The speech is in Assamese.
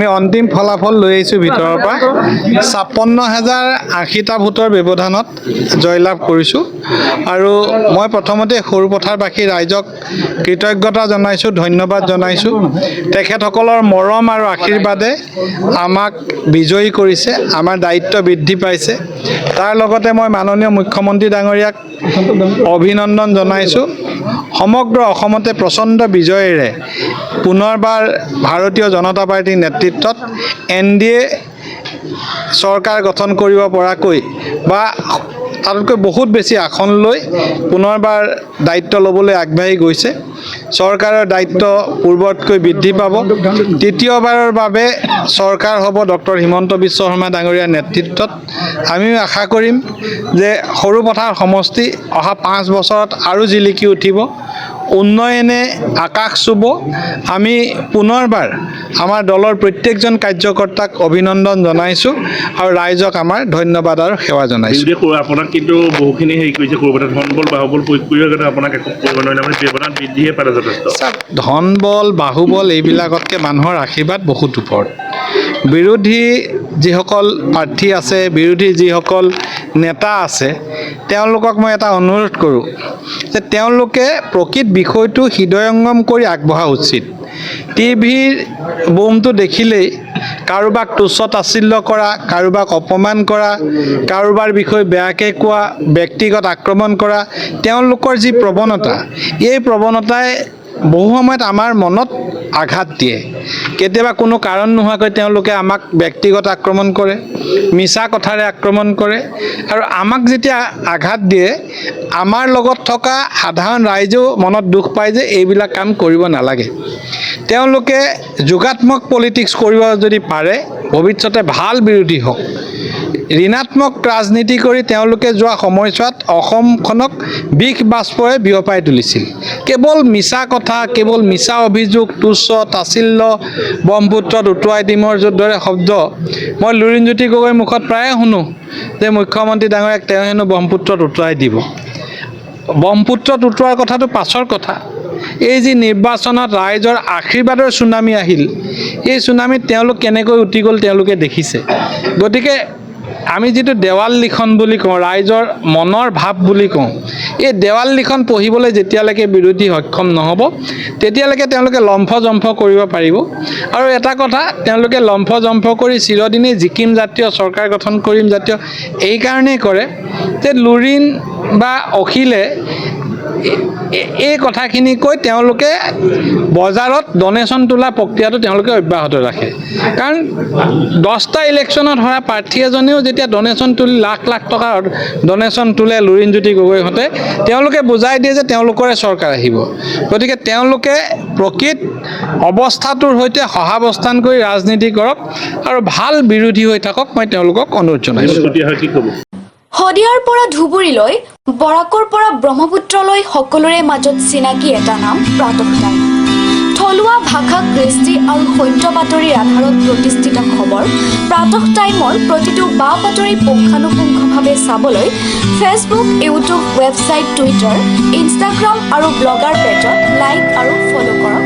আমি অন্তিম ফলাফল লৈ আহিছোঁ ভিতৰৰ পৰা ৫৬,০৮০টা ভোটৰ ব্যৱধানত জয়লাভ কৰিছোঁ আৰু মই প্ৰথমতে সৰুপথাৰবাসী ৰাইজক কৃতজ্ঞতা জনাইছোঁ, ধন্যবাদ জনাইছোঁ। তেখেতসকলৰ মৰম আৰু আশীৰ্বাদে আমাক বিজয়ী কৰিছে, আমাৰ দায়িত্ব বৃদ্ধি পাইছে। তাৰ লগতে মই মাননীয় মুখ্যমন্ত্ৰী ডাঙৰীয়াক অভিনন্দন জনাইছোঁ। সমগ্ৰ অসমতে প্ৰচণ্ড বিজয়েৰে পুনৰবাৰ ভাৰতীয় জনতা পাৰ্টীৰ নেতৃত্বত NDA চৰকাৰ গঠন কৰিব পৰাকৈ বা তাতকৈ বহুত বেছি আসন লৈ পুনৰবাৰ দায়িত্ব ল'বলৈ আগবাঢ়ি গৈছে। চৰকাৰৰ দায়িত্ব পূৰ্বতকৈ বৃদ্ধি পাব। তৃতীয়বাৰৰ বাবে চৰকাৰ হ'ব ডক্টৰ হিমন্ত বিশ্ব শৰ্মা ডাঙৰীয়াৰ নেতৃত্বত। আমিও আশা কৰিম যে সৰুপথাৰ সমষ্টি অহা 5 বছৰত আৰু জিলিকি উঠিব, উন্নয়নে আকাশ চুব। আমি পুনৰবাৰ আমাৰ দলৰ প্ৰত্যেকজন কাৰ্যকৰ্তাক অভিনন্দন জনাইছোঁ আৰু ৰাইজক আমাৰ ধন্যবাদ আৰু সেৱা জনাইছোঁ। আপোনাক কিন্তু বহুখিনি হেৰি কৰিছে, ক'ৰবাত ধন বল বাহুবল প্ৰয়োগ কৰি আপোনাক একো কৰিব নোৱাৰিলে, মানে ব্যৱধান বৃদ্ধিহে পালে যথেষ্ট। ধন বল বাহুবল এইবিলাকতকৈ মানুহৰ আশীৰ্বাদ বহুত ওপৰত। বিৰোধী যিসকল প্ৰাৰ্থী আছে, বিৰোধী যিসকল নেতা আছে, তেওঁলোকক মই এটা অনুৰোধ কৰোঁ যে তেওঁলোকে প্ৰকৃত বিষয়টো হৃদয়ংগম কৰি আগবঢ়া উচিত। টিভিৰ বুমটো দেখিলেই কাৰোবাক তুচ্ছ তাচ্ছিল্য কৰা, কাৰোবাক অপমান কৰা, কাৰোবাৰ বিষয়ে বেয়াকৈ কোৱা, ব্যক্তিগত আক্ৰমণ কৰা, তেওঁলোকৰ যি প্ৰৱণতা, এই প্ৰৱণতাই বহু সময়ত আমাৰ মনত আঘাত দিয়ে। কেতিয়াবা কোনো কাৰণ নোহোৱাকৈ তেওঁলোকে আমাক ব্যক্তিগত আক্ৰমণ কৰে, মিছা কথাৰে আক্ৰমণ কৰে আৰু আমাক যেতিয়া আঘাত দিয়ে, আমাৰ লগত থকা সাধাৰণ ৰাইজেও মনত দুখ পায় যে এইবিলাক কাম কৰিব নালাগে। তেওঁলোকে যোগাত্মক পলিটিক্স কৰিব যদি পাৰে, ভৱিষ্যতে ভাল বিৰোধী হওক। ঋণাত্মক ৰাজনীতি কৰি তেওঁলোকে যোৱা সময়ছোৱাত অসমখনক বিষ বাষ্পৰে বিয়পাই তুলিছিল। কেৱল মিছা কথা, কেৱল মিছা অভিযোগ, তুচ্ছ তাচ্ছিল্য, ব্ৰহ্মপুত্ৰত উটুৱাই দিমৰ দৰে শব্দ মই লুৰিণজ্যোতি গগৈৰ মুখত প্ৰায়ে শুনো যে মুখ্যমন্ত্ৰী ডাঙৰীয়াক তেওঁ হেনো ব্ৰহ্মপুত্ৰত উটুৱাই দিব। ব্ৰহ্মপুত্ৰত উটুৱাৰ কথাটো পাছৰ কথা। এই যি নিৰ্বাচনত ৰাইজৰ আশীৰ্বাদৰ চুনামি আহিল, এই চুনামিত তেওঁলোক কেনেকৈ উটি গ'ল তেওঁলোকে দেখিছে। গতিকে আমি যিটো দেৱাল লিখন বুলি কওঁ, ৰাইজৰ মনৰ ভাৱ বুলি কওঁ, এই দেৱাল লিখন পঢ়িবলৈ যেতিয়ালৈকে বিৰোধী সক্ষম নহ'ব, তেতিয়ালৈকে তেওঁলোকে লম্ফ-জম্ফ কৰিব পাৰিব। আৰু এটা কথা, তেওঁলোকে লম্ফ-জম্ফ কৰি চিৰদিনেই জিকিম জাতীয় চৰকাৰ গঠন কৰিম জাতীয় এইকাৰণেই কৰে যে লুৰিণ বা অখিলে এই কথাখিনি কৈ তেওঁলোকে বজাৰত ডনেশ্যন তোলা প্ৰক্ৰিয়াটো তেওঁলোকে অব্যাহত ৰাখে। কাৰণ 10টা ইলেকশ্যনত হোৱা প্ৰাৰ্থী এজনেও যেতিয়া ডনেশ্যন তুলি লাখ লাখ টকাৰ ডনেশ্যন তোলে লুৰিণজ্যোতি গগৈহঁতে, তেওঁলোকে বুজাই দিয়ে যে তেওঁলোকৰে চৰকাৰ আহিব। গতিকে তেওঁলোকে প্ৰকৃত অৱস্থাটোৰ সৈতে সহাৱস্থান কৰি ৰাজনীতি কৰক আৰু ভাল বিৰোধী হৈ থাকক, মই তেওঁলোকক অনুৰোধ জনাইছোঁ। শদিয়াৰ পৰা ধুবুৰীলৈ, বৰাকৰ পৰা ব্ৰহ্মপুত্ৰলৈ সকলোৰে মাজত চিনাকি এটা নাম প্ৰাতঃ টাইম। থলুৱা ভাষা, কৃষ্টি আৰু সত্য বাতৰিৰ আধাৰত প্ৰতিষ্ঠিত খবৰ প্ৰাতঃ টাইমৰ প্ৰতিটো বা বাতৰি পুংখানুপুংখভাৱে চাবলৈ Facebook, YouTube, website, Twitter, Instagram আৰু ব্লগাৰ পেজত লাইক আৰু ফ'ল' কৰক।